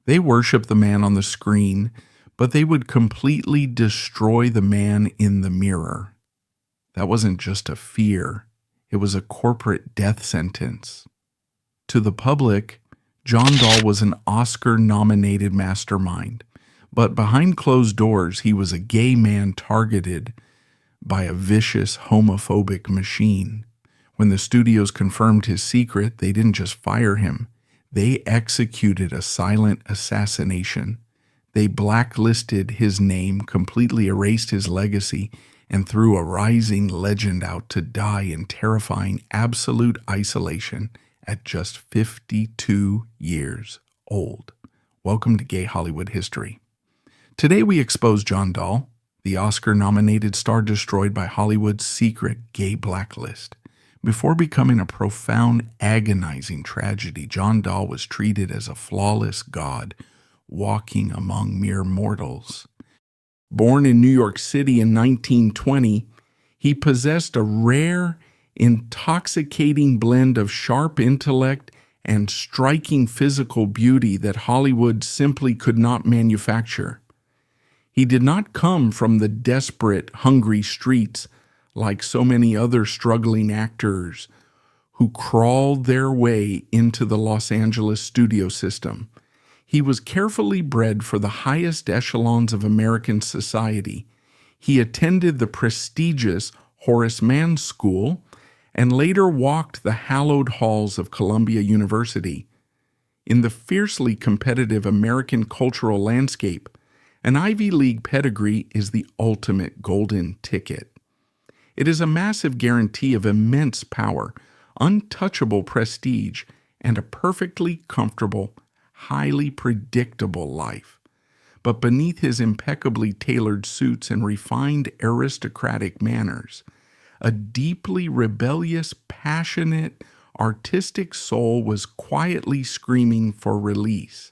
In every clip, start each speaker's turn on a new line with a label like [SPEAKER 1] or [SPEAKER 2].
[SPEAKER 1] They worship the man on the screen, but they would completely destroy the man in the mirror. That wasn't just a fear, it was a corporate death sentence. To the public, John Dall was an Oscar-nominated mastermind, but behind closed doors, he was a gay man targeted by a vicious homophobic machine. When the studios confirmed his secret, they didn't just fire him. They executed a silent assassination. They blacklisted his name, completely erased his legacy, and threw a rising legend out to die in terrifying absolute isolation at just 52 years old. Welcome to Gay Hollywood History. Today we expose John Dall, the Oscar-nominated star destroyed by Hollywood's secret gay blacklist. Before becoming a profound, agonizing tragedy, John Dall was treated as a flawless god, walking among mere mortals. Born in New York City in 1920, he possessed a rare, intoxicating blend of sharp intellect and striking physical beauty that Hollywood simply could not manufacture. He did not come from the desperate, hungry streets like so many other struggling actors who crawled their way into the Los Angeles studio system. He was carefully bred for the highest echelons of American society. He attended the prestigious Horace Mann School and later walked the hallowed halls of Columbia University. In the fiercely competitive American cultural landscape, an Ivy League pedigree is the ultimate golden ticket. It is a massive guarantee of immense power, untouchable prestige, and a perfectly comfortable, highly predictable life. But beneath his impeccably tailored suits and refined aristocratic manners, a deeply rebellious, passionate, artistic soul was quietly screaming for release.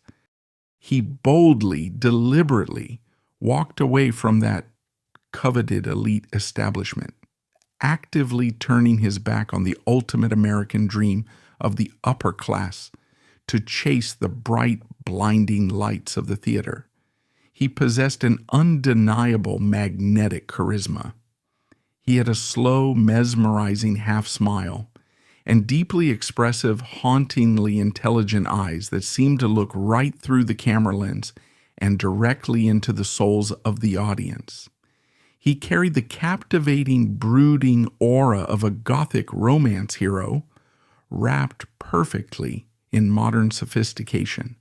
[SPEAKER 1] He boldly, deliberately walked away from that coveted elite establishment, actively turning his back on the ultimate American dream of the upper class to chase the bright, blinding lights of the theater. He possessed an undeniable magnetic charisma. He had a slow, mesmerizing half-smile and deeply expressive, hauntingly intelligent eyes that seemed to look right through the camera lens and directly into the souls of the audience. He carried the captivating, brooding aura of a gothic romance hero, wrapped perfectly in modern sophistication,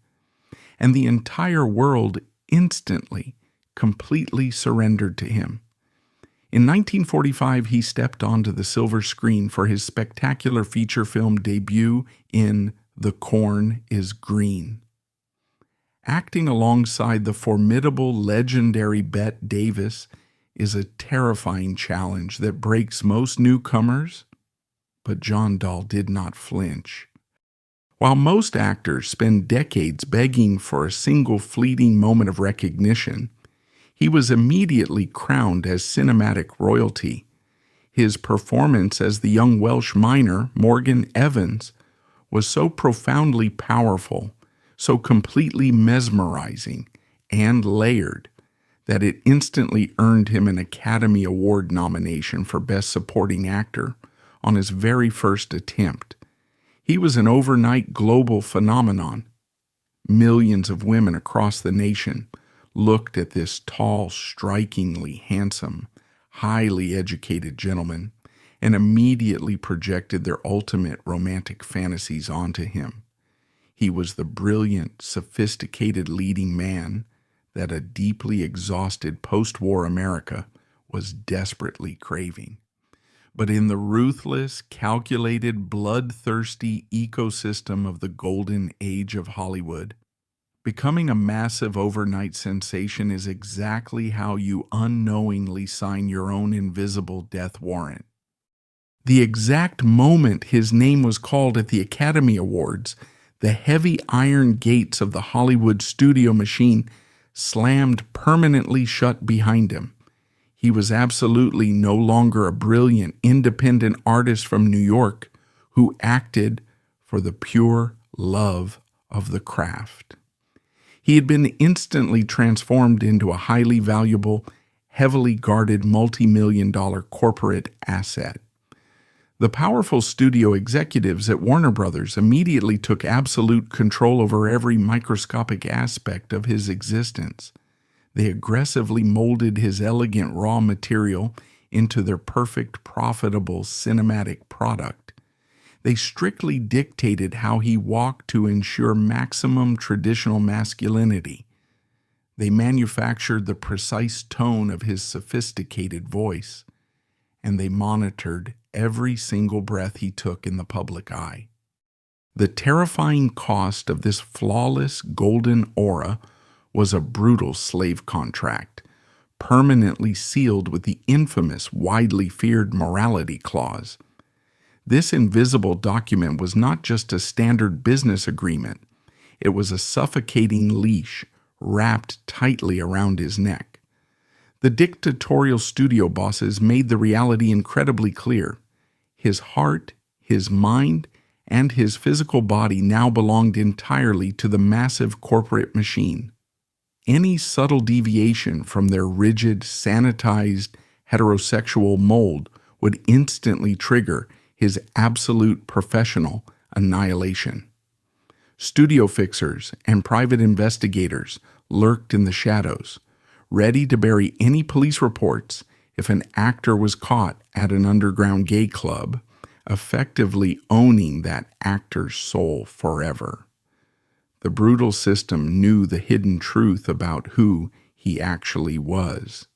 [SPEAKER 1] and the entire world instantly, completely surrendered to him. In 1945, he stepped onto the silver screen for his spectacular feature film debut in The Corn is Green. Acting alongside the formidable, legendary Bette Davis is a terrifying challenge that breaks most newcomers, but John Dall did not flinch. While most actors spend decades begging for a single fleeting moment of recognition, he was immediately crowned as cinematic royalty. His performance as the young Welsh miner, Morgan Evans, was so profoundly powerful, so completely mesmerizing and layered, that it instantly earned him an Academy Award nomination for Best Supporting Actor on his very first attempt. He was an overnight global phenomenon. Millions of women across the nation looked at this tall, strikingly handsome, highly educated gentleman and immediately projected their ultimate romantic fantasies onto him. He was the brilliant, sophisticated leading man that a deeply exhausted post-war America was desperately craving. But in the ruthless, calculated, bloodthirsty ecosystem of the golden age of Hollywood, becoming a massive overnight sensation is exactly how you unknowingly sign your own invisible death warrant. The exact moment his name was called at the Academy Awards, the heavy iron gates of the Hollywood studio machine slammed permanently shut behind him. He was absolutely no longer a brilliant, independent artist from New York who acted for the pure love of the craft. He had been instantly transformed into a highly valuable, heavily guarded multi-million-dollar corporate asset. The powerful studio executives at Warner Brothers immediately took absolute control over every microscopic aspect of his existence. They aggressively molded his elegant raw material into their perfect, profitable cinematic product. They strictly dictated how he walked to ensure maximum traditional masculinity. They manufactured the precise tone of his sophisticated voice, and they monitored every single breath he took in the public eye. The terrifying cost of this flawless golden aura was a brutal slave contract, permanently sealed with the infamous, widely feared morality clause. This invisible document was not just a standard business agreement. It was a suffocating leash wrapped tightly around his neck. The dictatorial studio bosses made the reality incredibly clear. His heart, his mind, and his physical body now belonged entirely to the massive corporate machine. Any subtle deviation from their rigid, sanitized, heterosexual mold would instantly trigger his absolute professional annihilation. Studio fixers and private investigators lurked in the shadows, ready to bury any police reports if an actor was caught at an underground gay club, effectively owning that actor's soul forever. The brutal system knew the hidden truth about who he actually was.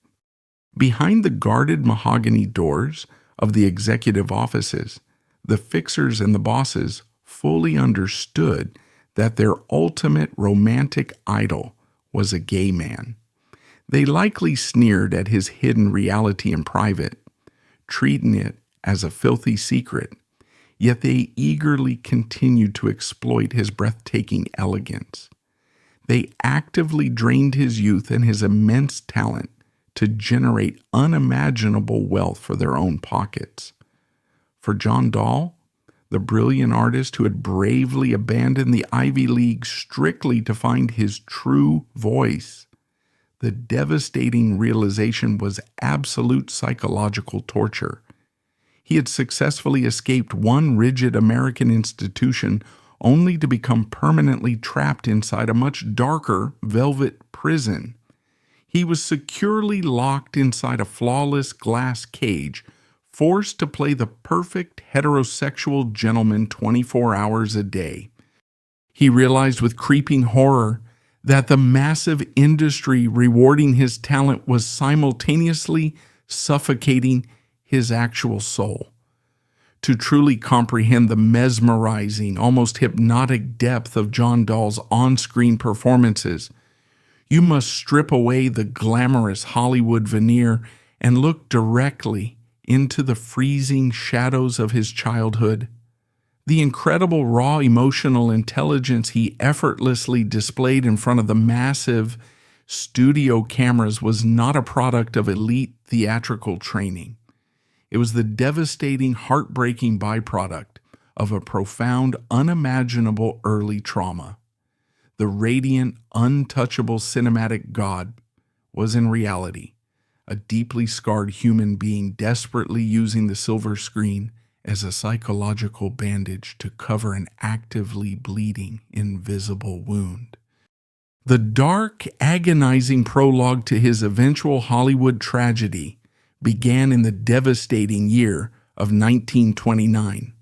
[SPEAKER 1] Behind the guarded mahogany doors of the executive offices, the fixers and the bosses fully understood that their ultimate romantic idol was a gay man. They likely sneered at his hidden reality in private, treating it as a filthy secret, yet they eagerly continued to exploit his breathtaking elegance. They actively drained his youth and his immense talent to generate unimaginable wealth for their own pockets. For John Dall, the brilliant artist who had bravely abandoned the Ivy League strictly to find his true voice, the devastating realization was absolute psychological torture. He had successfully escaped one rigid American institution only to become permanently trapped inside a much darker velvet prison. He was securely locked inside a flawless glass cage, forced to play the perfect heterosexual gentleman 24 hours a day. He realized with creeping horror that the massive industry rewarding his talent was simultaneously suffocating his actual soul. To truly comprehend the mesmerizing, almost hypnotic depth of John Dall's on-screen performances, you must strip away the glamorous Hollywood veneer and look directly into the freezing shadows of his childhood. The incredible raw emotional intelligence he effortlessly displayed in front of the massive studio cameras was not a product of elite theatrical training. It was the devastating, heartbreaking byproduct of a profound, unimaginable early trauma. The radiant, untouchable cinematic god was in reality a deeply scarred human being desperately using the silver screen as a psychological bandage to cover an actively bleeding, invisible wound. The dark, agonizing prologue to his eventual Hollywood tragedy began in the devastating year of 1929.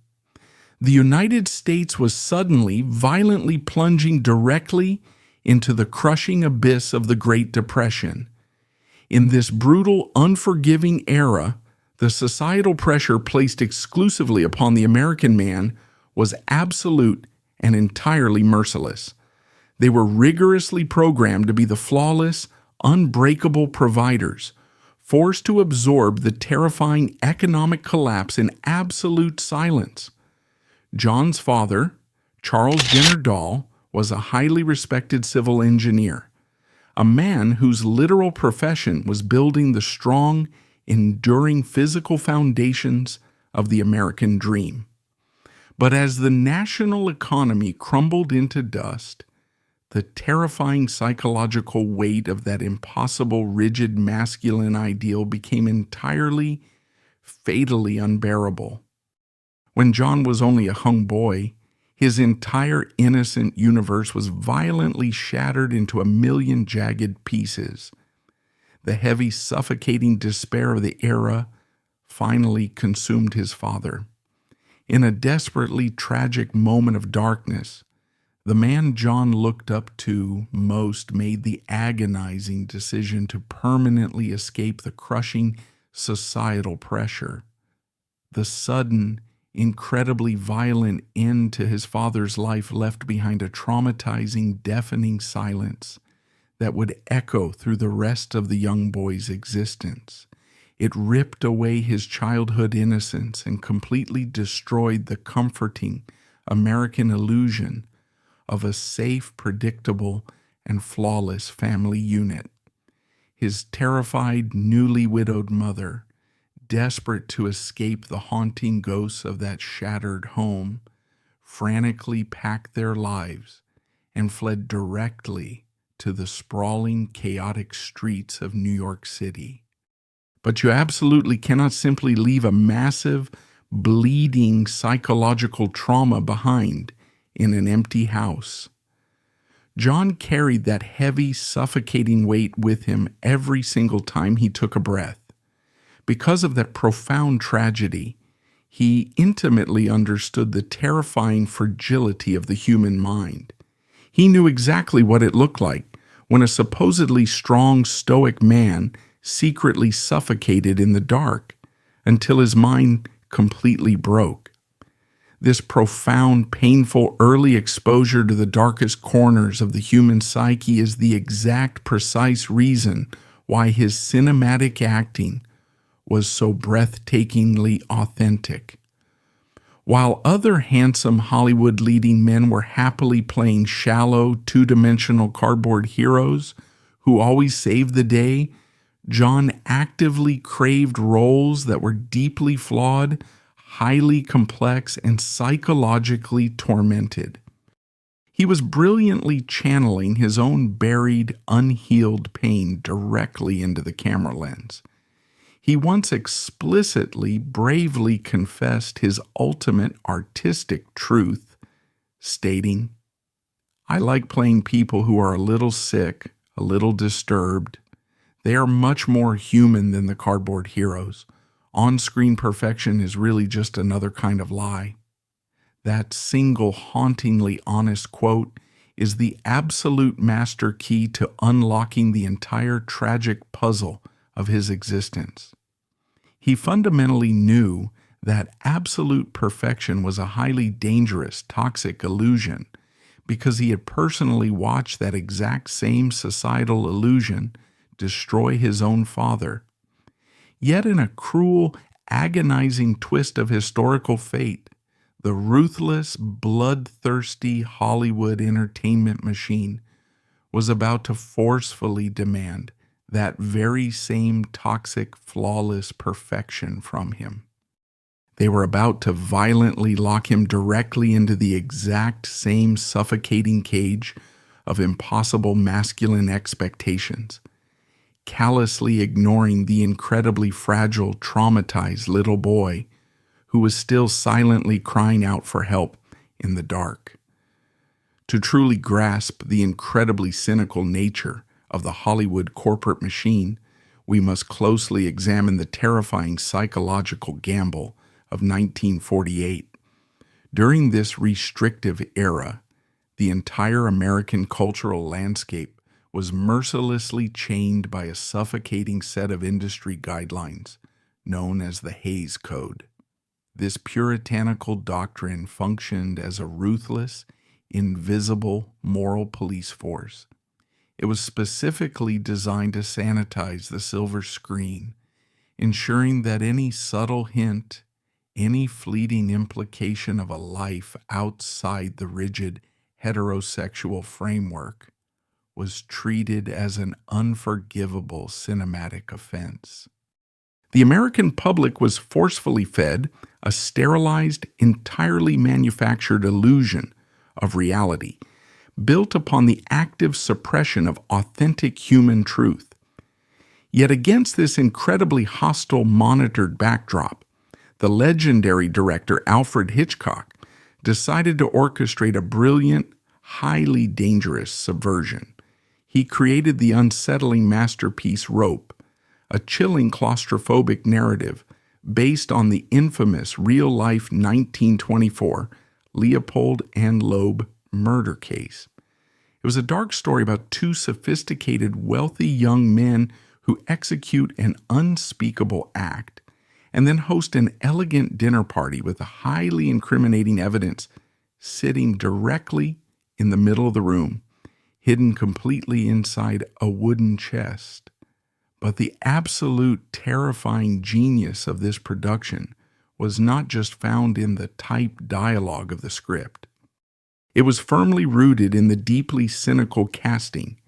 [SPEAKER 1] The United States was suddenly, violently plunging directly into the crushing abyss of the Great Depression. In this brutal, unforgiving era, the societal pressure placed exclusively upon the American man was absolute and entirely merciless. They were rigorously programmed to be the flawless, unbreakable providers, forced to absorb the terrifying economic collapse in absolute silence. John's father, Charles Jenner Dall, was a highly respected civil engineer, a man whose literal profession was building the strong, enduring physical foundations of the American dream. But as the national economy crumbled into dust, The terrifying psychological weight of that impossible, rigid, masculine ideal became entirely, fatally unbearable. When John was only a young boy, his entire innocent universe was violently shattered into a million jagged pieces. The heavy, suffocating despair of the era finally consumed his father. In a desperately tragic moment of darkness, the man John looked up to most made the agonizing decision to permanently escape the crushing societal pressure. The sudden, incredibly violent end to his father's life left behind a traumatizing, deafening silence that would echo through the rest of the young boy's existence. It ripped away his childhood innocence and completely destroyed the comforting American illusion of a safe, predictable, and flawless family unit. His terrified, newly widowed mother, desperate to escape the haunting ghosts of that shattered home, frantically packed their lives and fled directly to the sprawling, chaotic streets of New York City. But you absolutely cannot simply leave a massive, bleeding psychological trauma behind in an empty house. John carried that heavy, suffocating weight with him every single time he took a breath. Because of that profound tragedy, he intimately understood the terrifying fragility of the human mind. He knew exactly what it looked like when a supposedly strong, stoic man secretly suffocated in the dark until his mind completely broke. This profound, painful early exposure to the darkest corners of the human psyche is the exact, precise reason why his cinematic acting was so breathtakingly authentic. While other handsome Hollywood leading men were happily playing shallow, two-dimensional cardboard heroes who always saved the day, John actively craved roles that were deeply flawed, highly complex, and psychologically tormented. He was brilliantly channeling his own buried, unhealed pain directly into the camera lens. He once explicitly, bravely confessed his ultimate artistic truth, stating, "I like playing people who are a little sick, a little disturbed. They are much more human than the cardboard heroes. On-screen perfection is really just another kind of lie." That single hauntingly honest quote is the absolute master key to unlocking the entire tragic puzzle of his existence. He fundamentally knew that absolute perfection was a highly dangerous, toxic illusion because he had personally watched that exact same societal illusion destroy his own father. Yet in a cruel, agonizing twist of historical fate, the ruthless, bloodthirsty Hollywood entertainment machine was about to forcefully demand that very same toxic, flawless perfection from him. They were about to violently lock him directly into the exact same suffocating cage of impossible masculine expectations, callously ignoring the incredibly fragile, traumatized little boy who was still silently crying out for help in the dark. To truly grasp the incredibly cynical nature of the Hollywood corporate machine, we must closely examine the terrifying psychological gamble of 1948. During this restrictive era, the entire American cultural landscape was mercilessly chained by a suffocating set of industry guidelines known as the Hays Code. This puritanical doctrine functioned as a ruthless, invisible moral police force. It was specifically designed to sanitize the silver screen, ensuring that any subtle hint, any fleeting implication of a life outside the rigid heterosexual framework was treated as an unforgivable cinematic offense. The American public was forcefully fed a sterilized, entirely manufactured illusion of reality, built upon the active suppression of authentic human truth. Yet against this incredibly hostile monitored backdrop, the legendary director Alfred Hitchcock decided to orchestrate a brilliant, highly dangerous subversion. He created the unsettling masterpiece Rope, a chilling claustrophobic narrative based on the infamous real-life 1924 Leopold and Loeb murder case. It was a dark story about two sophisticated, wealthy young men who execute an unspeakable act and then host an elegant dinner party with the highly incriminating evidence sitting directly in the middle of the room, hidden completely inside a wooden chest. But the absolute terrifying genius of this production was not just found in the typed dialogue of the script. It was firmly rooted in the deeply cynical casting.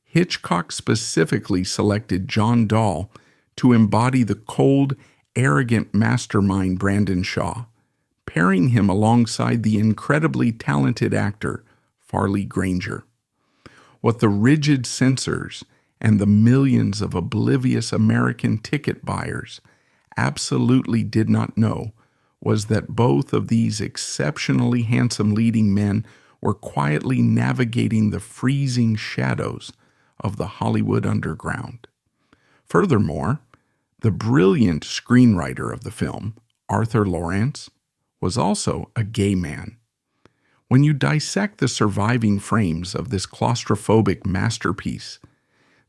[SPEAKER 1] Hitchcock specifically selected John Dall to embody the cold, arrogant mastermind Brandon Shaw, pairing him alongside the incredibly talented actor Farley Granger. What the rigid censors and the millions of oblivious American ticket buyers absolutely did not know was that both of these exceptionally handsome leading men were quietly navigating the freezing shadows of the Hollywood underground. Furthermore, the brilliant screenwriter of the film, Arthur Lawrence, was also a gay man. When you dissect the surviving frames of this claustrophobic masterpiece,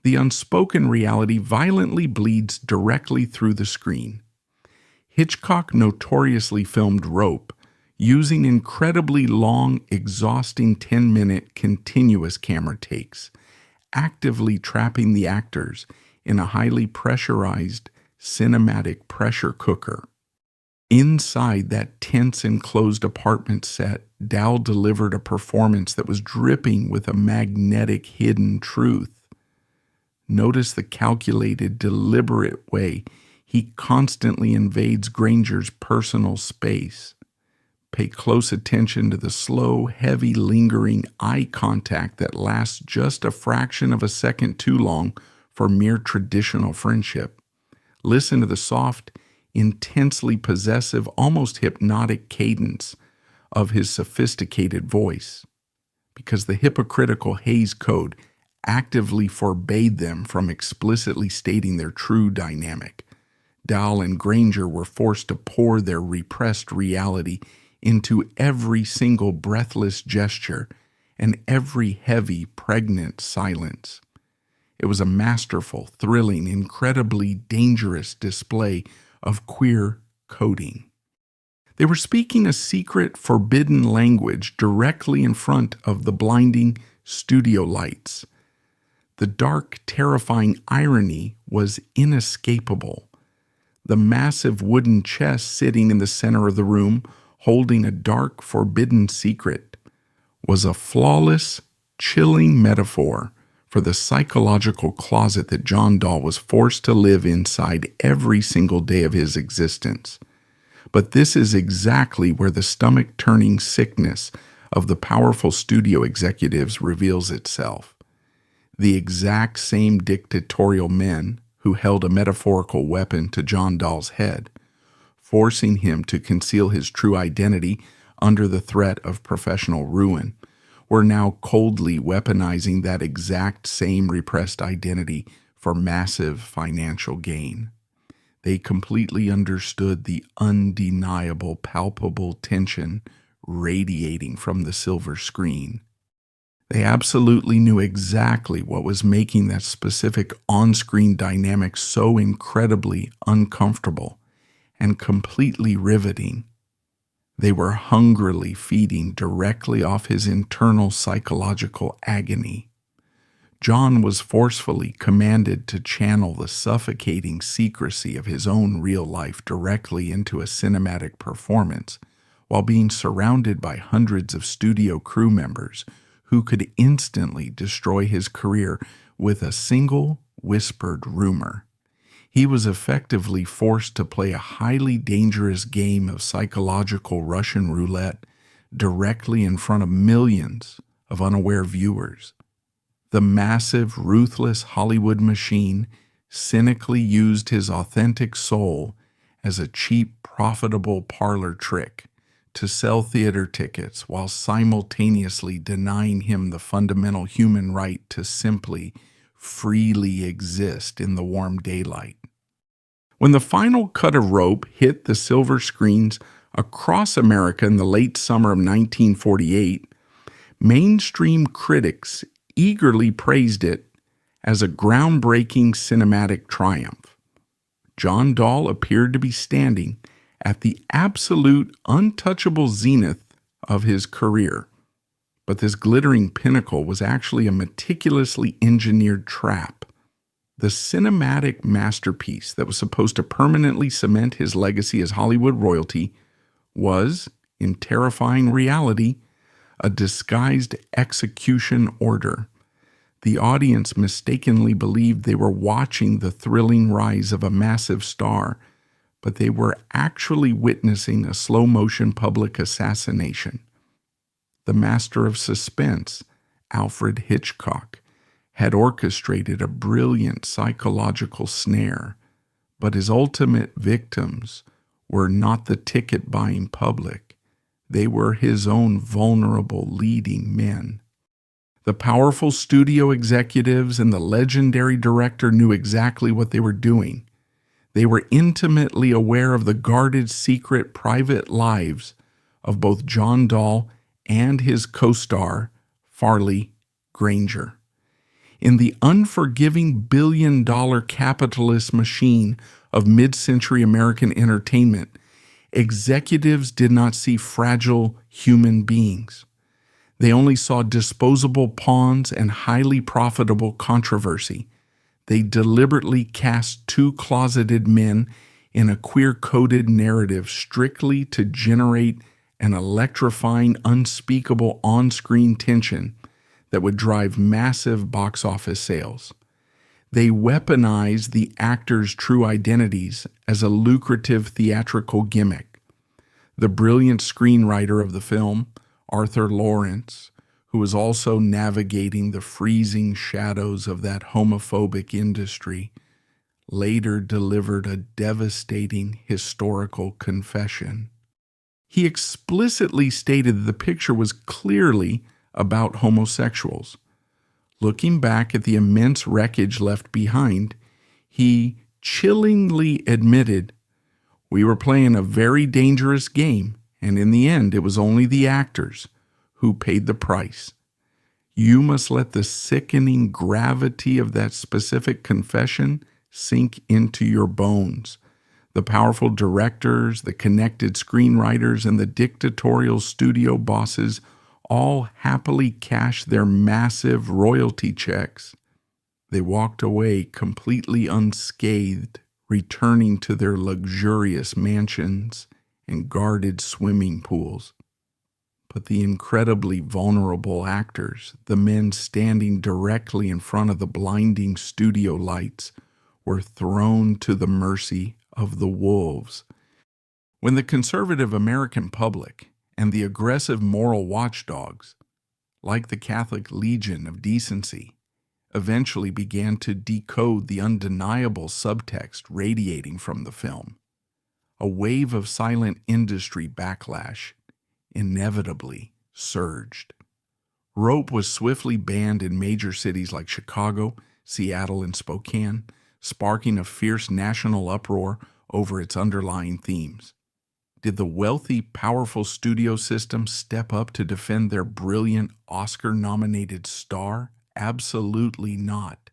[SPEAKER 1] the unspoken reality violently bleeds directly through the screen. Hitchcock notoriously filmed Rope using incredibly long, exhausting 10-minute continuous camera takes, actively trapping the actors in a highly pressurized cinematic pressure cooker. Inside that tense enclosed apartment set, Dall delivered a performance that was dripping with a magnetic hidden truth. Notice the calculated, deliberate way he constantly invades Granger's personal space. Pay close attention to the slow, heavy, lingering eye contact that lasts just a fraction of a second too long for mere traditional friendship. Listen to the soft, intensely possessive, almost hypnotic cadence of his sophisticated voice, because the hypocritical Hays Code actively forbade them from explicitly stating their true dynamic. Dall and Granger were forced to pour their repressed reality into every single breathless gesture and every heavy, pregnant silence. It was a masterful, thrilling, incredibly dangerous display of queer coding. They were speaking a secret, forbidden language directly in front of the blinding studio lights. The dark, terrifying irony was inescapable. The massive wooden chest sitting in the center of the room, holding a dark, forbidden secret, was a flawless, chilling metaphor for the psychological closet that John Dall was forced to live inside every single day of his existence. But this is exactly where the stomach-turning sickness of the powerful studio executives reveals itself. The exact same dictatorial men who held a metaphorical weapon to John Dall's head, forcing him to conceal his true identity under the threat of professional ruin, were now coldly weaponizing that exact same repressed identity for massive financial gain. They completely understood the undeniable, palpable tension radiating from the silver screen. They absolutely knew exactly what was making that specific on-screen dynamic so incredibly uncomfortable and completely riveting. They were hungrily feeding directly off his internal psychological agony. John was forcefully commanded to channel the suffocating secrecy of his own real life directly into a cinematic performance, while being surrounded by hundreds of studio crew members who could instantly destroy his career with a single whispered rumor. He was effectively forced to play a highly dangerous game of psychological Russian roulette directly in front of millions of unaware viewers. The massive, ruthless Hollywood machine cynically used his authentic soul as a cheap, profitable parlor trick to sell theater tickets while simultaneously denying him the fundamental human right to simply, freely exist in the warm daylight. When the final cut of Rope hit the silver screens across America in the late summer of 1948, mainstream critics eagerly praised it as a groundbreaking cinematic triumph. John Dall appeared to be standing at the absolute untouchable zenith of his career, but this glittering pinnacle was actually a meticulously engineered trap. The cinematic masterpiece that was supposed to permanently cement his legacy as Hollywood royalty was, in terrifying reality, a disguised execution order. The audience mistakenly believed they were watching the thrilling rise of a massive star, but they were actually witnessing a slow-motion public assassination. The master of suspense, Alfred Hitchcock, had orchestrated a brilliant psychological snare, but his ultimate victims were not the ticket-buying public. They were his own vulnerable leading men. The powerful studio executives and the legendary director knew exactly what they were doing. They were intimately aware of the guarded, secret, private lives of both John Dall and his co-star, Farley Granger. In the unforgiving billion-dollar capitalist machine of mid-century American entertainment, executives did not see fragile human beings. They only saw disposable pawns and highly profitable controversy. They deliberately cast two closeted men in a queer-coded narrative strictly to generate an electrifying, unspeakable on-screen tension that would drive massive box office sales. They weaponized the actors' true identities as a lucrative theatrical gimmick. The brilliant screenwriter of the film, Arthur Lawrence, who was also navigating the freezing shadows of that homophobic industry, later delivered a devastating historical confession. He explicitly stated that the picture was clearly about homosexuals. Looking back at the immense wreckage left behind, he chillingly admitted, "We were playing a very dangerous game, and in the end it was only the actors who paid the price." You must let the sickening gravity of that specific confession sink into your bones. The powerful directors, the connected screenwriters, and the dictatorial studio bosses all happily cashed their massive royalty checks. They walked away completely unscathed, returning to their luxurious mansions and guarded swimming pools. But the incredibly vulnerable actors, the men standing directly in front of the blinding studio lights, were thrown to the mercy of the wolves. When the conservative American public and the aggressive moral watchdogs, like the Catholic Legion of Decency, eventually began to decode the undeniable subtext radiating from the film, a wave of silent industry backlash inevitably surged. Rope was swiftly banned in major cities like Chicago, Seattle, and Spokane, sparking a fierce national uproar over its underlying themes. Did the wealthy, powerful studio system step up to defend their brilliant Oscar-nominated star? Absolutely not.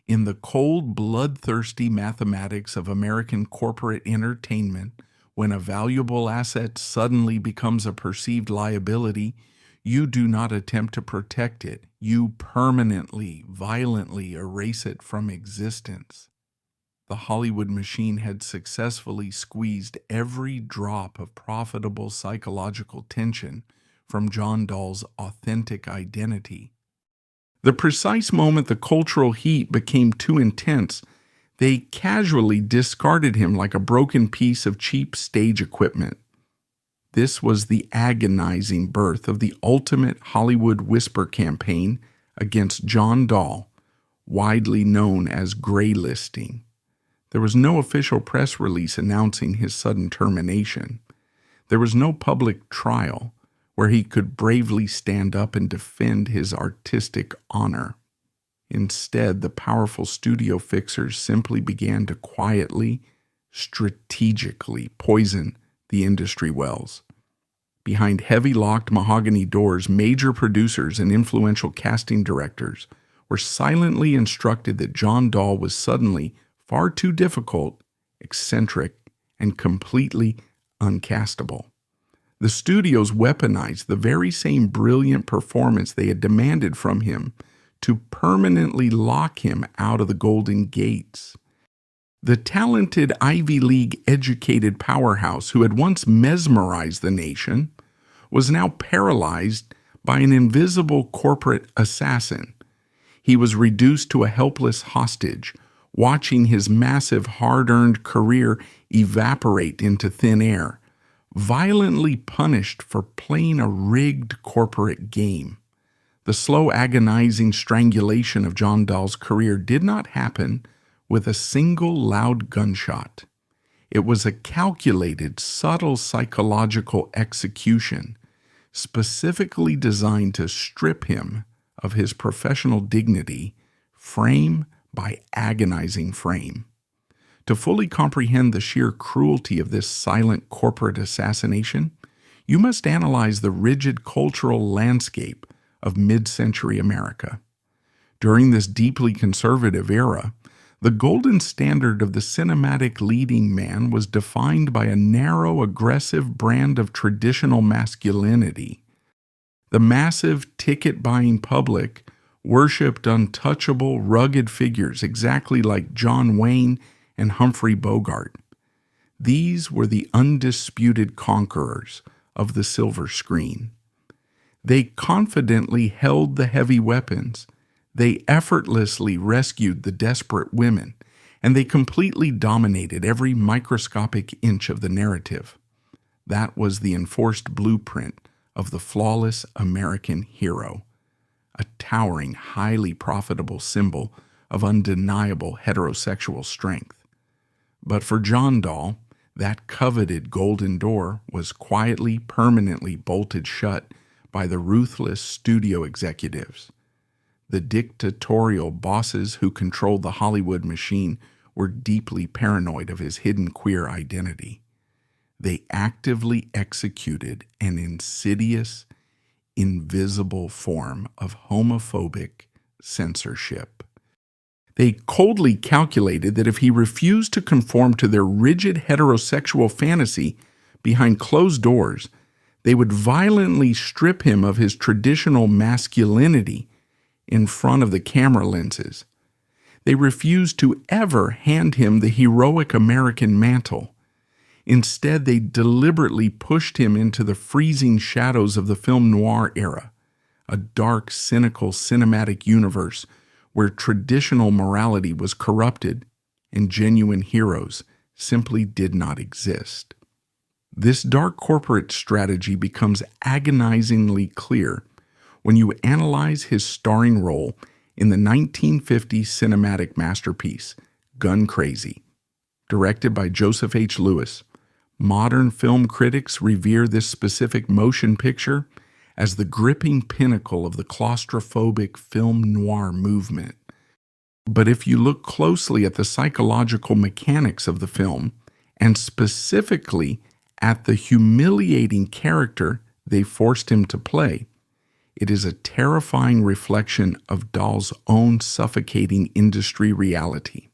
[SPEAKER 1] In the cold, bloodthirsty mathematics of American corporate entertainment, when a valuable asset suddenly becomes a perceived liability, you do not attempt to protect it. You permanently, violently erase it from existence. The Hollywood machine had successfully squeezed every drop of profitable psychological tension from John Dall's authentic identity. The precise moment the cultural heat became too intense, they casually discarded him like a broken piece of cheap stage equipment. This was the agonizing birth of the ultimate Hollywood whisper campaign against John Dall, widely known as greylisting. There was no official press release announcing his sudden termination. There was no public trial where he could bravely stand up and defend his artistic honor. Instead, the powerful studio fixers simply began to quietly, strategically poison the industry wells. Behind heavy locked mahogany doors, major producers and influential casting directors were silently instructed that John Dall was suddenly far too difficult, eccentric, and completely uncastable. The studios weaponized the very same brilliant performance they had demanded from him to permanently lock him out of the Golden Gates. The talented Ivy League educated powerhouse who had once mesmerized the nation was now paralyzed by an invisible corporate assassin. He was reduced to a helpless hostage, watching his massive hard-earned career evaporate into thin air, violently punished for playing a rigged corporate game. The slow, agonizing strangulation of John Dall's career did not happen with a single loud gunshot. It was a calculated, subtle psychological execution specifically designed to strip him of his professional dignity, frame by agonizing frame. To fully comprehend the sheer cruelty of this silent corporate assassination, you must analyze the rigid cultural landscape of mid-century America. During this deeply conservative era, the golden standard of the cinematic leading man was defined by a narrow, aggressive brand of traditional masculinity. The massive ticket-buying public worshipped untouchable, rugged figures exactly like John Wayne and Humphrey Bogart. These were the undisputed conquerors of the silver screen. They confidently held the heavy weapons. They effortlessly rescued the desperate women, and they completely dominated every microscopic inch of the narrative. That was the enforced blueprint of the flawless American hero, a towering, highly profitable symbol of undeniable heterosexual strength. But for John Dall, that coveted golden door was quietly, permanently bolted shut by the ruthless studio executives. The dictatorial bosses who controlled the Hollywood machine were deeply paranoid of his hidden queer identity. They actively executed an insidious, invisible form of homophobic censorship. They coldly calculated that if he refused to conform to their rigid heterosexual fantasy behind closed doors, they would violently strip him of his traditional masculinity in front of the camera lenses. They refused to ever hand him the heroic American mantle. Instead, they deliberately pushed him into the freezing shadows of the film noir era, a dark, cynical cinematic universe where traditional morality was corrupted and genuine heroes simply did not exist. This dark corporate strategy becomes agonizingly clear when you analyze his starring role in the 1950 cinematic masterpiece, Gun Crazy. Directed by Joseph H. Lewis, modern film critics revere this specific motion picture as the gripping pinnacle of the claustrophobic film noir movement. But if you look closely at the psychological mechanics of the film, and specifically at the humiliating character they forced him to play, it is a terrifying reflection of Dall's own suffocating industry reality.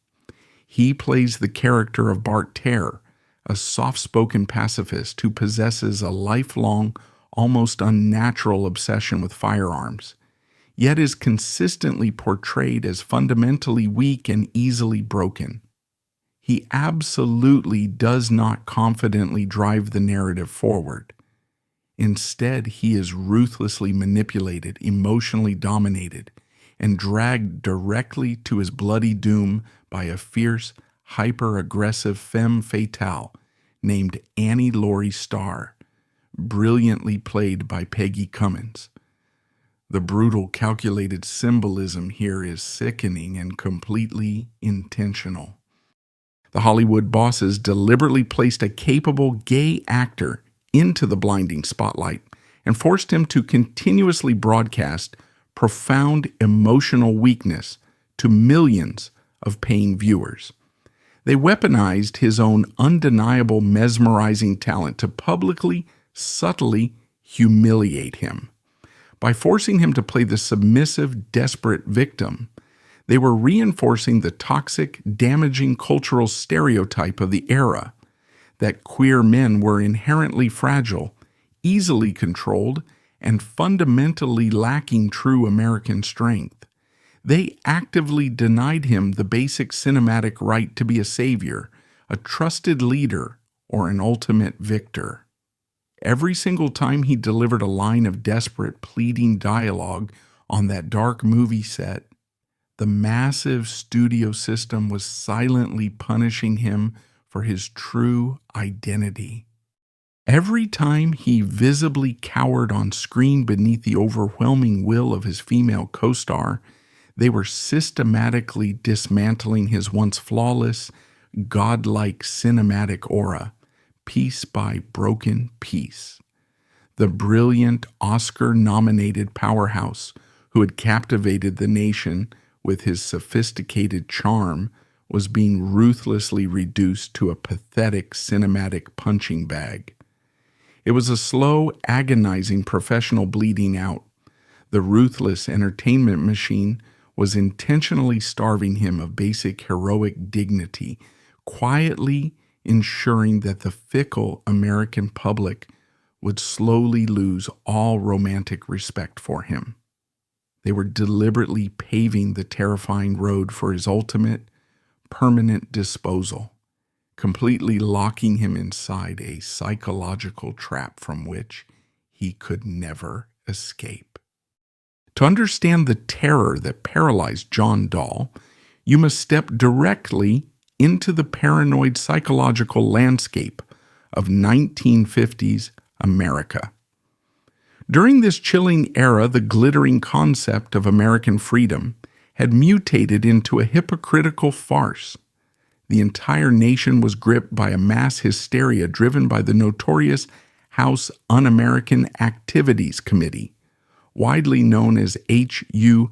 [SPEAKER 1] He plays the character of Bart Terror, a soft-spoken pacifist who possesses a lifelong, almost unnatural obsession with firearms, yet is consistently portrayed as fundamentally weak and easily broken. He absolutely does not confidently drive the narrative forward. Instead, he is ruthlessly manipulated, emotionally dominated, and dragged directly to his bloody doom by a fierce, hyper-aggressive femme fatale named Annie Laurie Starr, brilliantly played by Peggy Cummins. The brutal, calculated symbolism here is sickening and completely intentional. The Hollywood bosses deliberately placed a capable gay actor into the blinding spotlight and forced him to continuously broadcast profound emotional weakness to millions of paying viewers. They weaponized his own undeniable mesmerizing talent to publicly, subtly humiliate him. By forcing him to play the submissive, desperate victim, they were reinforcing the toxic, damaging cultural stereotype of the era that queer men were inherently fragile, easily controlled, and fundamentally lacking true American strength. They actively denied him the basic cinematic right to be a savior, a trusted leader, or an ultimate victor. Every single time he delivered a line of desperate, pleading dialogue on that dark movie set, the massive studio system was silently punishing him for his true identity. Every time he visibly cowered on screen beneath the overwhelming will of his female co-star, they were systematically dismantling his once flawless, godlike cinematic aura, piece by broken piece. The brilliant Oscar-nominated powerhouse who had captivated the nation with his sophisticated charm was being ruthlessly reduced to a pathetic cinematic punching bag. It was a slow, agonizing professional bleeding out. The ruthless entertainment machine was intentionally starving him of basic heroic dignity, quietly ensuring that the fickle American public would slowly lose all romantic respect for him. They were deliberately paving the terrifying road for his ultimate, permanent disposal, completely locking him inside a psychological trap from which he could never escape. To understand the terror that paralyzed John Dall, you must step directly into the paranoid psychological landscape of 1950s America. During this chilling era, the glittering concept of American freedom had mutated into a hypocritical farce. The entire nation was gripped by a mass hysteria driven by the notorious House Un-American Activities Committee, widely known as HUAC.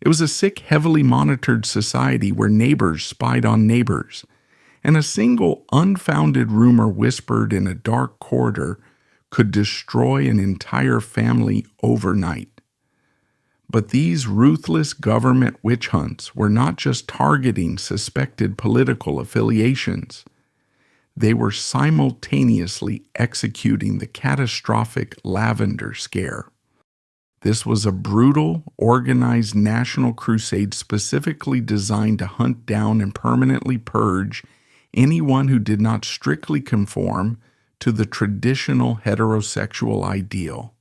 [SPEAKER 1] It was a sick, heavily monitored society where neighbors spied on neighbors, and a single unfounded rumor whispered in a dark corridor could destroy an entire family overnight. But these ruthless government witch hunts were not just targeting suspected political affiliations. They were simultaneously executing the catastrophic Lavender Scare. This was a brutal, organized national crusade specifically designed to hunt down and permanently purge anyone who did not strictly conform to the traditional heterosexual ideal.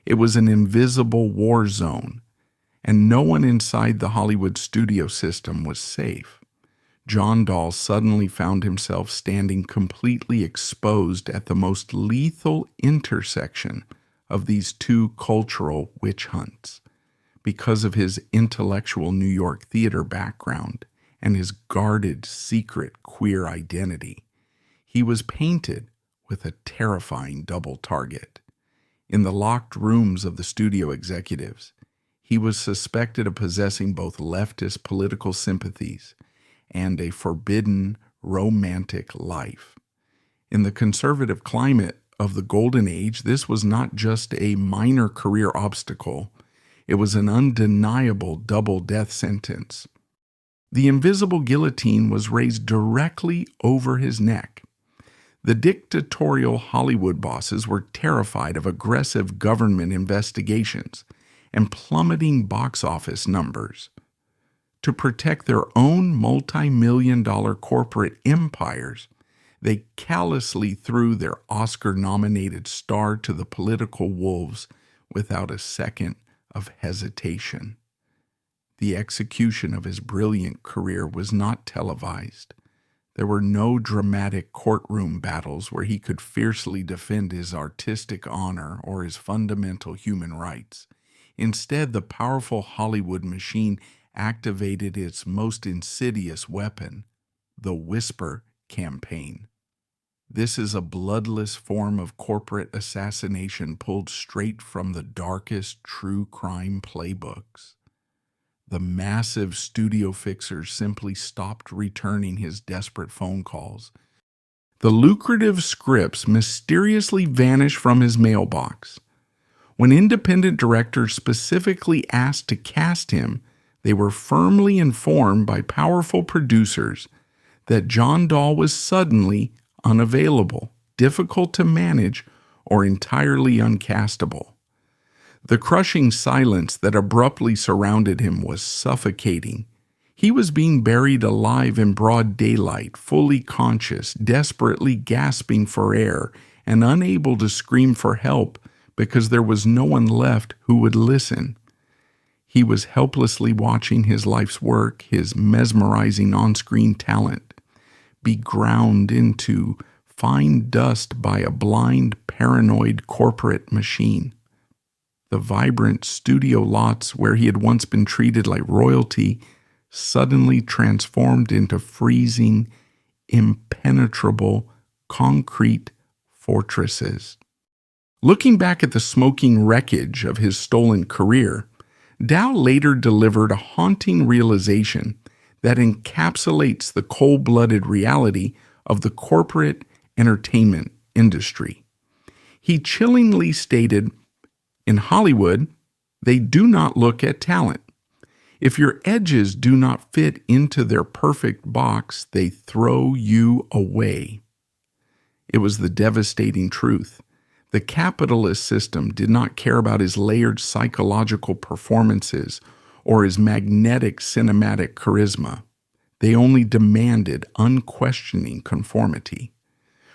[SPEAKER 1] It was an invisible war zone, and no one inside the Hollywood studio system was safe. John Dall suddenly found himself standing completely exposed at the most lethal intersection of these two cultural witch hunts. Because of his intellectual New York theater background and his guarded, secret queer identity, he was painted with a terrifying double target. In the locked rooms of the studio executives, he was suspected of possessing both leftist political sympathies and a forbidden romantic life. In the conservative climate of the Golden Age, this was not just a minor career obstacle, it was an undeniable double death sentence. The invisible guillotine was raised directly over his neck. The dictatorial Hollywood bosses were terrified of aggressive government investigations and plummeting box office numbers. To protect their own multi-million-dollar corporate empires, they callously threw their Oscar-nominated star to the political wolves without a second of hesitation. The execution of his brilliant career was not televised. There were no dramatic courtroom battles where he could fiercely defend his artistic honor or his fundamental human rights. Instead, the powerful Hollywood machine activated its most insidious weapon, the whisper campaign. This is a bloodless form of corporate assassination pulled straight from the darkest true crime playbooks. The massive studio fixers simply stopped returning his desperate phone calls. The lucrative scripts mysteriously vanished from his mailbox. When independent directors specifically asked to cast him, they were firmly informed by powerful producers that John Dall was suddenly unavailable, difficult to manage, or entirely uncastable. The crushing silence that abruptly surrounded him was suffocating. He was being buried alive in broad daylight, fully conscious, desperately gasping for air, and unable to scream for help because there was no one left who would listen. He was helplessly watching his life's work, his mesmerizing on-screen talent, be ground into fine dust by a blind, paranoid corporate machine. The vibrant studio lots where he had once been treated like royalty suddenly transformed into freezing, impenetrable, concrete fortresses. Looking back at the smoking wreckage of his stolen career, Dall later delivered a haunting realization that encapsulates the cold-blooded reality of the corporate entertainment industry. He chillingly stated, "In Hollywood, they do not look at talent. If your edges do not fit into their perfect box, they throw you away." It was the devastating truth. The capitalist system did not care about his layered psychological performances or his magnetic cinematic charisma. They only demanded unquestioning conformity.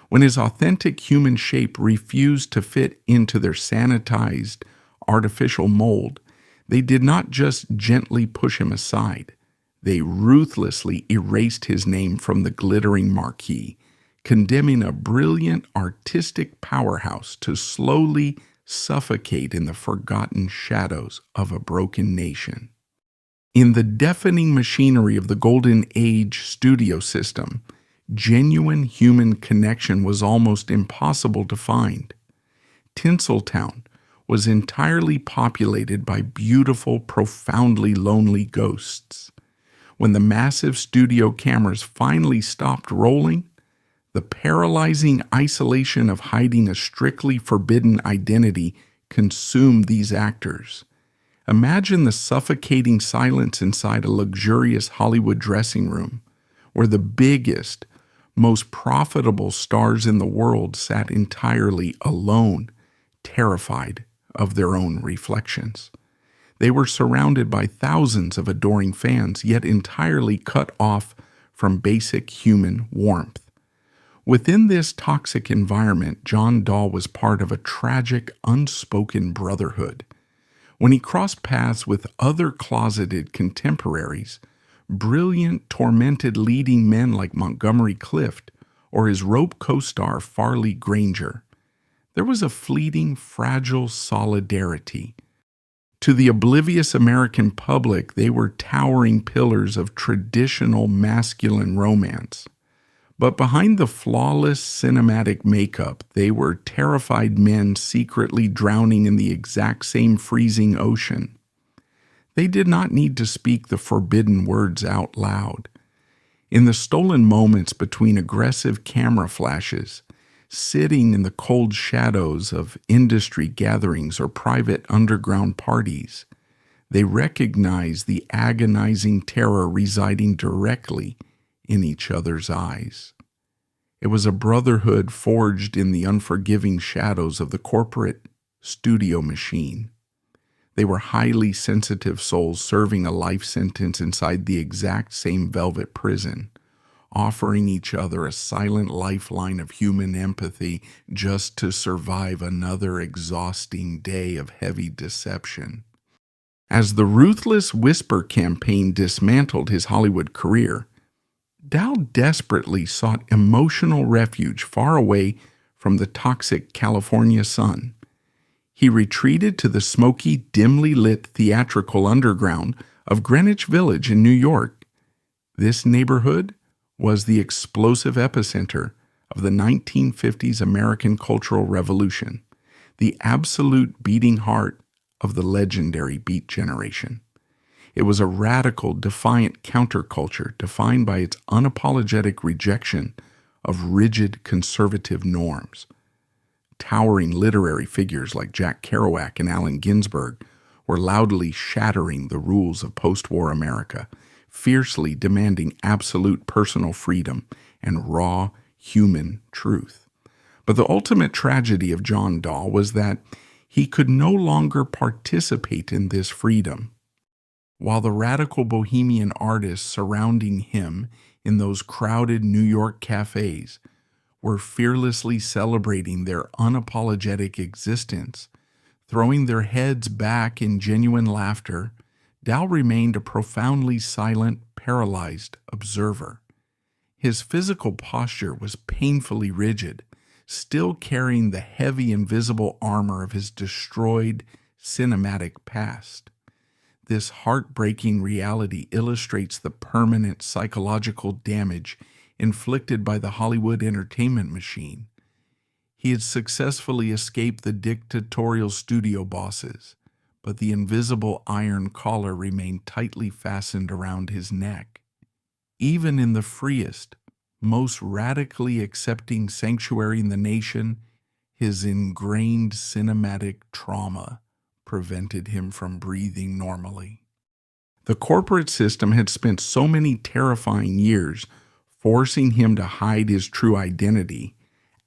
[SPEAKER 1] When his authentic human shape refused to fit into their sanitized, artificial mold, they did not just gently push him aside. They ruthlessly erased his name from the glittering marquee, condemning a brilliant artistic powerhouse to slowly suffocate in the forgotten shadows of a broken nation. In the deafening machinery of the Golden Age studio system, genuine human connection was almost impossible to find. Tinseltown was entirely populated by beautiful, profoundly lonely ghosts. When the massive studio cameras finally stopped rolling, the paralyzing isolation of hiding a strictly forbidden identity consumed these actors. Imagine the suffocating silence inside a luxurious Hollywood dressing room, where the biggest, most profitable stars in the world sat entirely alone, terrified of their own reflections. They were surrounded by thousands of adoring fans, yet entirely cut off from basic human warmth. Within this toxic environment, John Dall was part of a tragic, unspoken brotherhood. When he crossed paths with other closeted contemporaries, brilliant, tormented leading men like Montgomery Clift or his rope co-star Farley Granger, there was a fleeting, fragile solidarity. To the oblivious American public, they were towering pillars of traditional masculine romance. But behind the flawless cinematic makeup, they were terrified men secretly drowning in the exact same freezing ocean. They did not need to speak the forbidden words out loud. In the stolen moments between aggressive camera flashes, sitting in the cold shadows of industry gatherings or private underground parties, they recognized the agonizing terror residing directly in each other's eyes. It was a brotherhood forged in the unforgiving shadows of the corporate studio machine. They were highly sensitive souls serving a life sentence inside the exact same velvet prison, offering each other a silent lifeline of human empathy just to survive another exhausting day of heavy deception. As the ruthless whisper campaign dismantled his Hollywood career, Dall desperately sought emotional refuge far away from the toxic California sun. He retreated to the smoky, dimly lit theatrical underground of Greenwich Village in New York. This neighborhood was the explosive epicenter of the 1950s American Cultural Revolution, the absolute beating heart of the legendary Beat Generation. It was a radical, defiant counterculture defined by its unapologetic rejection of rigid conservative norms. Towering literary figures like Jack Kerouac and Allen Ginsberg were loudly shattering the rules of post-war America, fiercely demanding absolute personal freedom and raw human truth. But the ultimate tragedy of John Dall was that he could no longer participate in this freedom. While the radical bohemian artists surrounding him in those crowded New York cafes were fearlessly celebrating their unapologetic existence, throwing their heads back in genuine laughter, Dall remained a profoundly silent, paralyzed observer. His physical posture was painfully rigid, still carrying the heavy, invisible armor of his destroyed cinematic past. This heartbreaking reality illustrates the permanent psychological damage inflicted by the Hollywood entertainment machine. He had successfully escaped the dictatorial studio bosses, but the invisible iron collar remained tightly fastened around his neck. Even in the freest, most radically accepting sanctuary in the nation, his ingrained cinematic trauma prevented him from breathing normally. The corporate system had spent so many terrifying years forcing him to hide his true identity,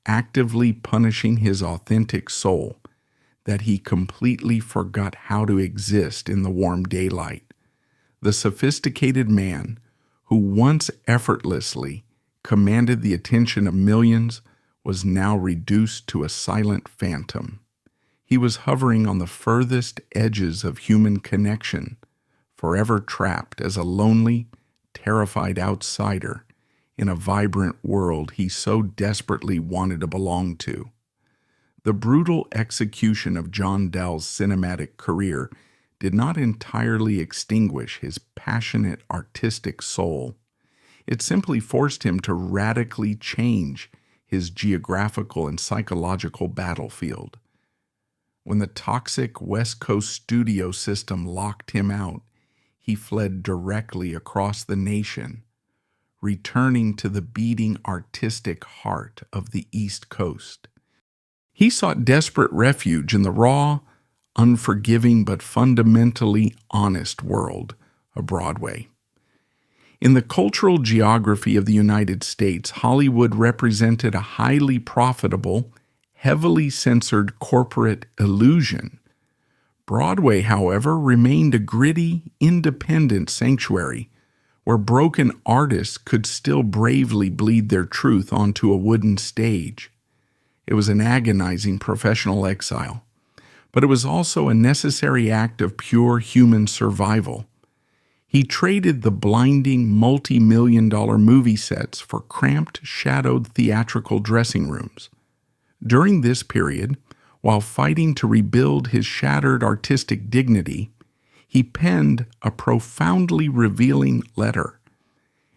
[SPEAKER 1] actively punishing his authentic soul, that he completely forgot how to exist in the warm daylight. The sophisticated man who once effortlessly commanded the attention of millions was now reduced to a silent phantom. He was hovering on the furthest edges of human connection, forever trapped as a lonely, terrified outsider in a vibrant world he so desperately wanted to belong to. The brutal execution of John Dall's cinematic career did not entirely extinguish his passionate artistic soul. It simply forced him to radically change his geographical and psychological battlefield. When the toxic West Coast studio system locked him out, he fled directly across the nation, returning to the beating artistic heart of the East Coast. He sought desperate refuge in the raw, unforgiving, but fundamentally honest world of Broadway. In the cultural geography of the United States, Hollywood represented a highly profitable, heavily censored corporate illusion. Broadway, however, remained a gritty, independent sanctuary where broken artists could still bravely bleed their truth onto a wooden stage. It was an agonizing professional exile, but it was also a necessary act of pure human survival. He traded the blinding multi-million-dollar movie sets for cramped, shadowed theatrical dressing rooms. During this period, while fighting to rebuild his shattered artistic dignity, he penned a profoundly revealing letter.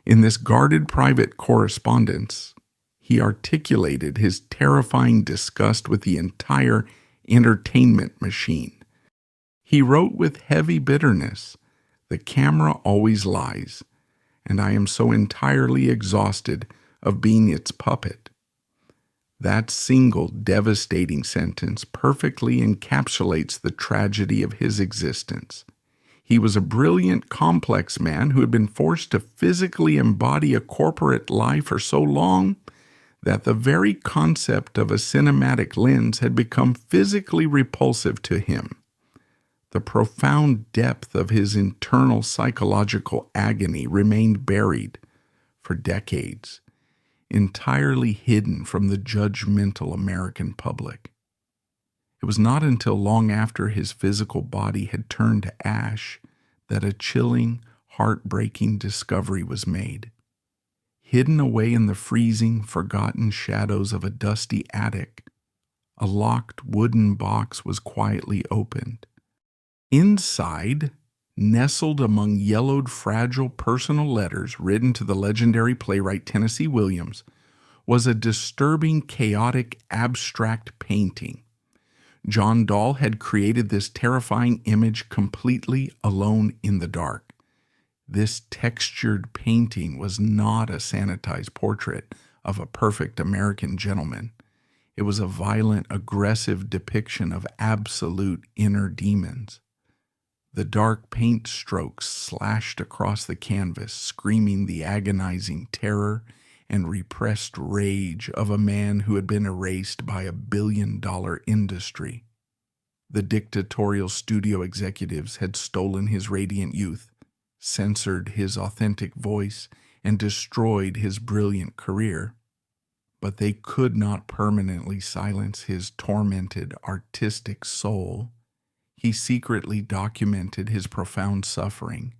[SPEAKER 1] In this guarded private correspondence, he articulated his terrifying disgust with the entire entertainment machine. He wrote with heavy bitterness, "The camera always lies, and I am so entirely exhausted of being its puppet." That single devastating sentence perfectly encapsulates the tragedy of his existence. He was a brilliant, complex man who had been forced to physically embody a corporate life for so long that the very concept of a cinematic lens had become physically repulsive to him. The profound depth of his internal psychological agony remained buried for decades, entirely hidden from the judgmental American public. It was not until long after his physical body had turned to ash that a chilling, heartbreaking discovery was made. Hidden away in the freezing, forgotten shadows of a dusty attic, a locked wooden box was quietly opened. Inside, nestled among yellowed, fragile personal letters written to the legendary playwright Tennessee Williams, was a disturbing, chaotic, abstract painting. John Dall had created this terrifying image completely alone in the dark. This textured painting was not a sanitized portrait of a perfect American gentleman. It was a violent, aggressive depiction of absolute inner demons. The dark paint strokes slashed across the canvas, screaming the agonizing terror and repressed rage of a man who had been erased by a billion-dollar industry. The dictatorial studio executives had stolen his radiant youth, censored his authentic voice, and destroyed his brilliant career. But they could not permanently silence his tormented artistic soul. He secretly documented his profound suffering,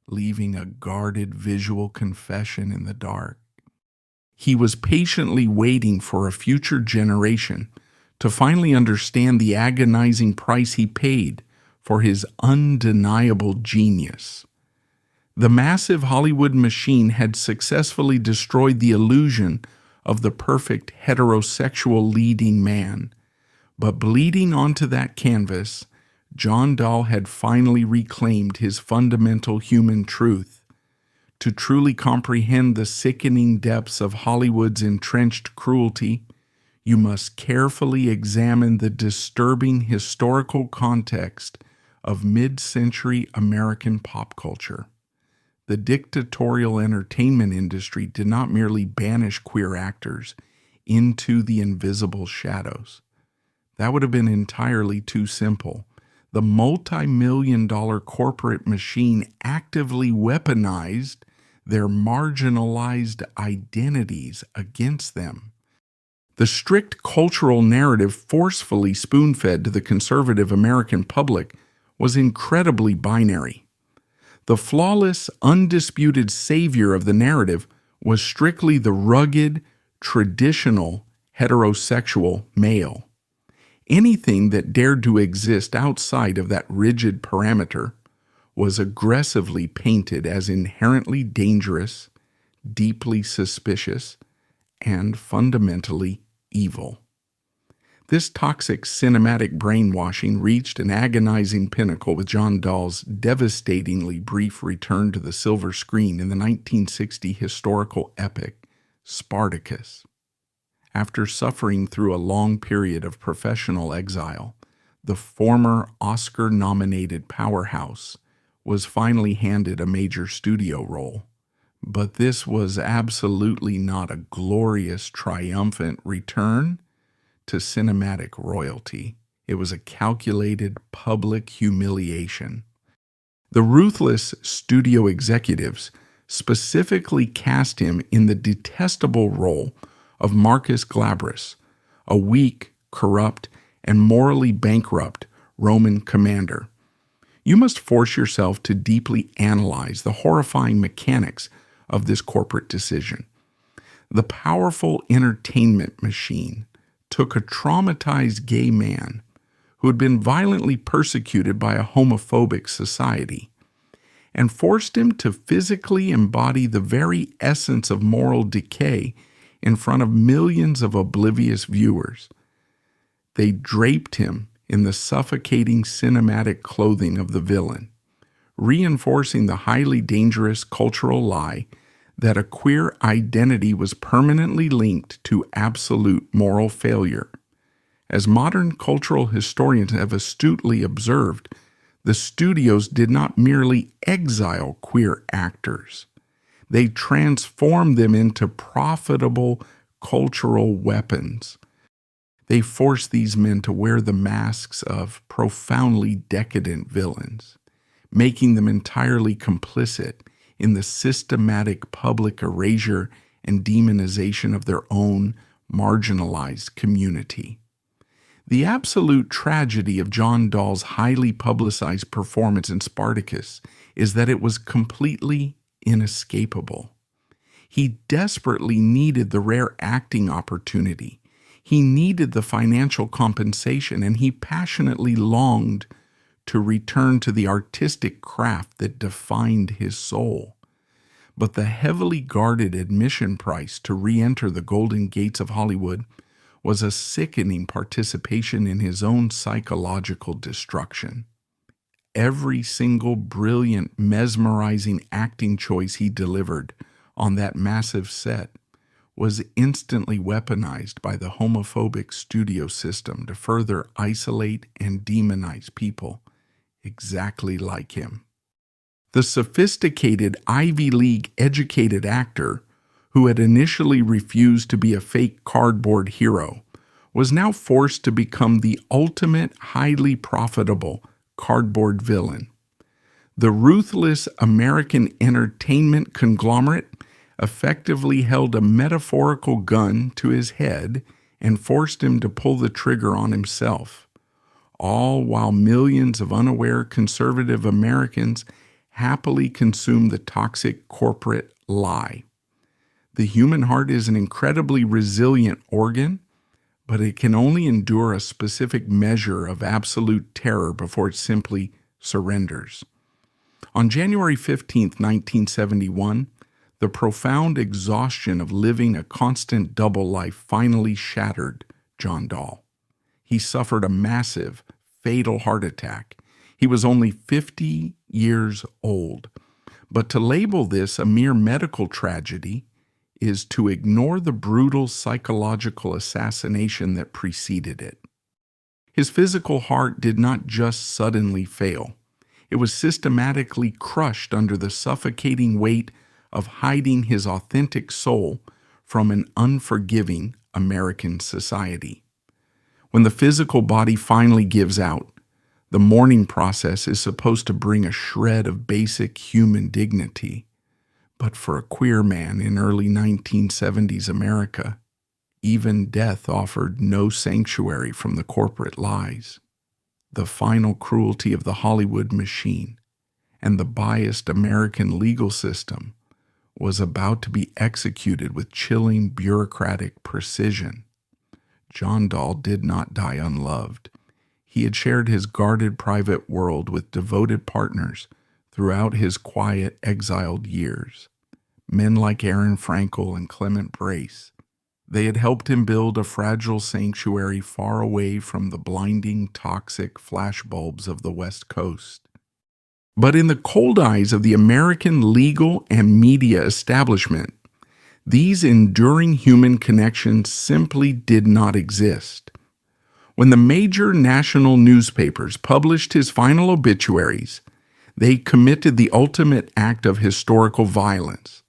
[SPEAKER 1] leaving a guarded visual confession in the dark. He was patiently waiting for a future generation to finally understand the agonizing price he paid for his undeniable genius. The massive Hollywood machine had successfully destroyed the illusion of the perfect heterosexual leading man, but bleeding onto that canvas, John Dall had finally reclaimed his fundamental human truth. To truly comprehend the sickening depths of Hollywood's entrenched cruelty, you must carefully examine the disturbing historical context of mid-century American pop culture. The dictatorial entertainment industry did not merely banish queer actors into the invisible shadows. That would have been entirely too simple. The multi-million-dollar corporate machine actively weaponized their marginalized identities against them. The strict cultural narrative forcefully spoon-fed to the conservative American public was incredibly binary. The flawless, undisputed savior of the narrative was strictly the rugged, traditional, heterosexual male. Anything that dared to exist outside of that rigid parameter was aggressively painted as inherently dangerous, deeply suspicious, and fundamentally evil. This toxic cinematic brainwashing reached an agonizing pinnacle with John Dall's devastatingly brief return to the silver screen in the 1960 historical epic Spartacus. After suffering through a long period of professional exile, the former Oscar-nominated powerhouse was finally handed a major studio role. But this was absolutely not a glorious, triumphant return to cinematic royalty. It was a calculated public humiliation. The ruthless studio executives specifically cast him in the detestable role of Marcus Glabrus, a weak, corrupt, and morally bankrupt Roman commander. You must force yourself to deeply analyze the horrifying mechanics of this corporate decision. The powerful entertainment machine took a traumatized gay man who had been violently persecuted by a homophobic society and forced him to physically embody the very essence of moral decay in front of millions of oblivious viewers. They draped him in the suffocating cinematic clothing of the villain, reinforcing the highly dangerous cultural lie that a queer identity was permanently linked to absolute moral failure. As modern cultural historians have astutely observed, the studios did not merely exile queer actors. They transformed them into profitable cultural weapons. They forced these men to wear the masks of profoundly decadent villains, making them entirely complicit in the systematic public erasure and demonization of their own marginalized community. The absolute tragedy of John Dall's highly publicized performance in Spartacus is that it was completely inescapable. He desperately needed the rare acting opportunity. He needed the financial compensation, and he passionately longed to return to the artistic craft that defined his soul. But the heavily guarded admission price to re-enter the golden gates of Hollywood was a sickening participation in his own psychological destruction. Every single brilliant, mesmerizing acting choice he delivered on that massive set was instantly weaponized by the homophobic studio system to further isolate and demonize people exactly like him. The sophisticated Ivy League educated actor, who had initially refused to be a fake cardboard hero, was now forced to become the ultimate highly profitable cardboard villain. The ruthless American entertainment conglomerate effectively held a metaphorical gun to his head and forced him to pull the trigger on himself, all while millions of unaware conservative Americans happily consume the toxic corporate lie. The human heart is an incredibly resilient organ, but it can only endure a specific measure of absolute terror before it simply surrenders. On January 15, 1971, the profound exhaustion of living a constant double life finally shattered John Dall. He suffered a massive, fatal heart attack. He was only 50 years old. But to label this a mere medical tragedy is to ignore the brutal psychological assassination that preceded it. His physical heart did not just suddenly fail. It was systematically crushed under the suffocating weight of hiding his authentic soul from an unforgiving American society. When the physical body finally gives out, the mourning process is supposed to bring a shred of basic human dignity. But for a queer man in early 1970s America, even death offered no sanctuary from the corporate lies. The final cruelty of the Hollywood machine and the biased American legal system was about to be executed with chilling bureaucratic precision. John Dall did not die unloved. He had shared his guarded private world with devoted partners throughout his quiet, exiled years. Men like Aaron Frankel and Clement Brace. They had helped him build a fragile sanctuary far away from the blinding, toxic flashbulbs of the West Coast. But in the cold eyes of the American legal and media establishment, these enduring human connections simply did not exist. When the major national newspapers published his final obituaries, they committed the ultimate act of historical violence.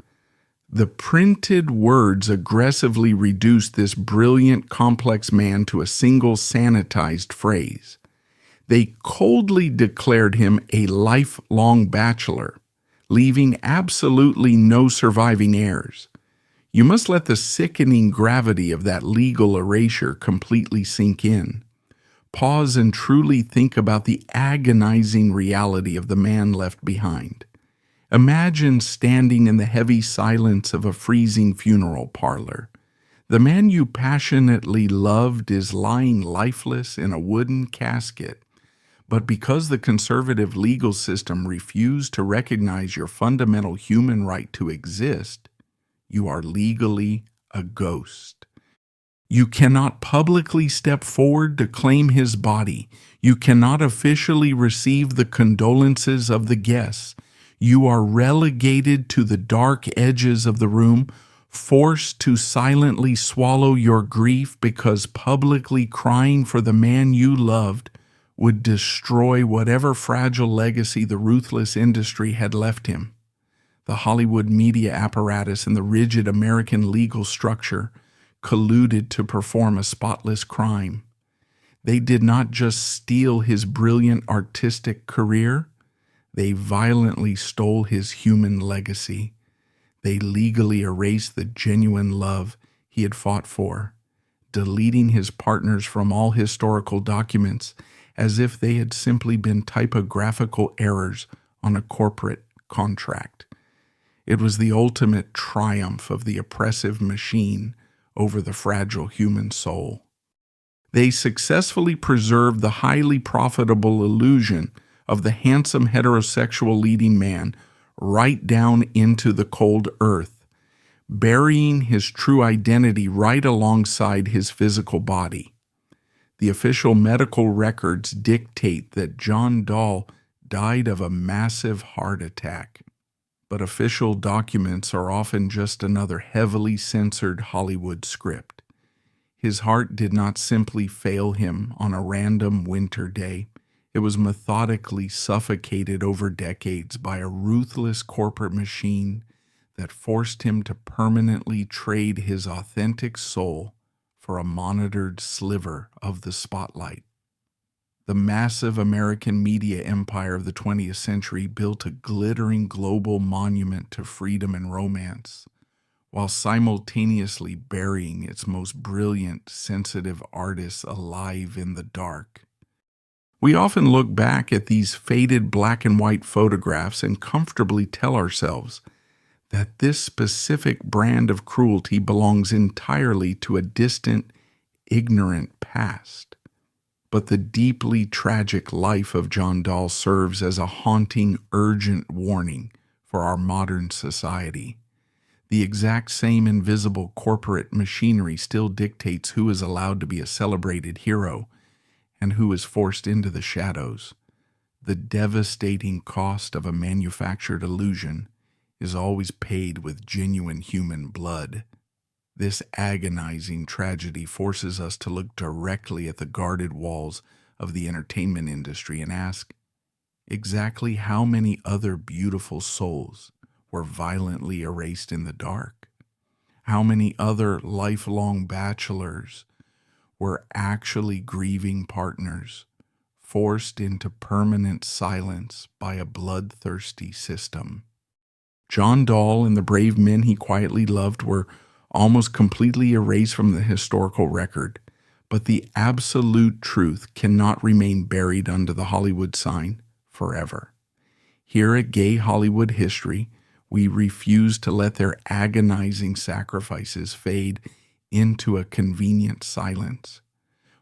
[SPEAKER 1] The printed words aggressively reduced this brilliant, complex man to a single sanitized phrase. They coldly declared him a lifelong bachelor, leaving absolutely no surviving heirs. You must let the sickening gravity of that legal erasure completely sink in. Pause and truly think about the agonizing reality of the man left behind. Imagine standing in the heavy silence of a freezing funeral parlor. The man you passionately loved is lying lifeless in a wooden casket, but because the conservative legal system refused to recognize your fundamental human right to exist, you are legally a ghost. You cannot publicly step forward to claim his body. You cannot officially receive the condolences of the guests. You are relegated to the dark edges of the room, forced to silently swallow your grief because publicly crying for the man you loved would destroy whatever fragile legacy the ruthless industry had left him. The Hollywood media apparatus and the rigid American legal structure colluded to perform a spotless crime. They did not just steal his brilliant artistic career, they violently stole his human legacy. They legally erased the genuine love he had fought for, deleting his partners from all historical documents as if they had simply been typographical errors on a corporate contract. It was the ultimate triumph of the oppressive machine over the fragile human soul. They successfully preserved the highly profitable illusion of the handsome heterosexual leading man right down into the cold earth, burying his true identity right alongside his physical body. The official medical records dictate that John Dall died of a massive heart attack, but official documents are often just another heavily censored Hollywood script. His heart did not simply fail him on a random winter day. It was methodically suffocated over decades by a ruthless corporate machine that forced him to permanently trade his authentic soul for a monitored sliver of the spotlight. The massive American media empire of the 20th century built a glittering global monument to freedom and romance, while simultaneously burying its most brilliant, sensitive artists alive in the dark. We often look back at these faded black and white photographs and comfortably tell ourselves that this specific brand of cruelty belongs entirely to a distant, ignorant past. But the deeply tragic life of John Dall serves as a haunting, urgent warning for our modern society. The exact same invisible corporate machinery still dictates who is allowed to be a celebrated hero and who is forced into the shadows. The devastating cost of a manufactured illusion is always paid with genuine human blood. This agonizing tragedy forces us to look directly at the guarded walls of the entertainment industry and ask, exactly how many other beautiful souls were violently erased in the dark? How many other lifelong bachelors were actually grieving partners, forced into permanent silence by a bloodthirsty system? John Dall and the brave men he quietly loved were almost completely erased from the historical record, but the absolute truth cannot remain buried under the Hollywood sign forever. Here at Gay Hollywood History, we refuse to let their agonizing sacrifices fade into a convenient silence.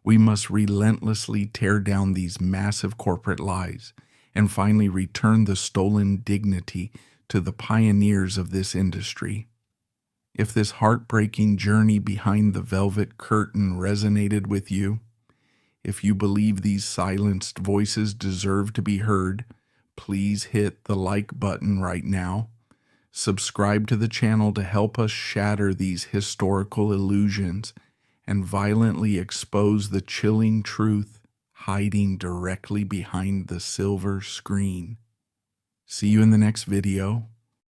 [SPEAKER 1] We must relentlessly tear down these massive corporate lies and finally return the stolen dignity to the pioneers of this industry. If this heartbreaking journey behind the velvet curtain resonated with you, if you believe these silenced voices deserve to be heard, please hit the like button right now. Subscribe to the channel to help us shatter these historical illusions and violently expose the chilling truth hiding directly behind the silver screen. See you in the next video.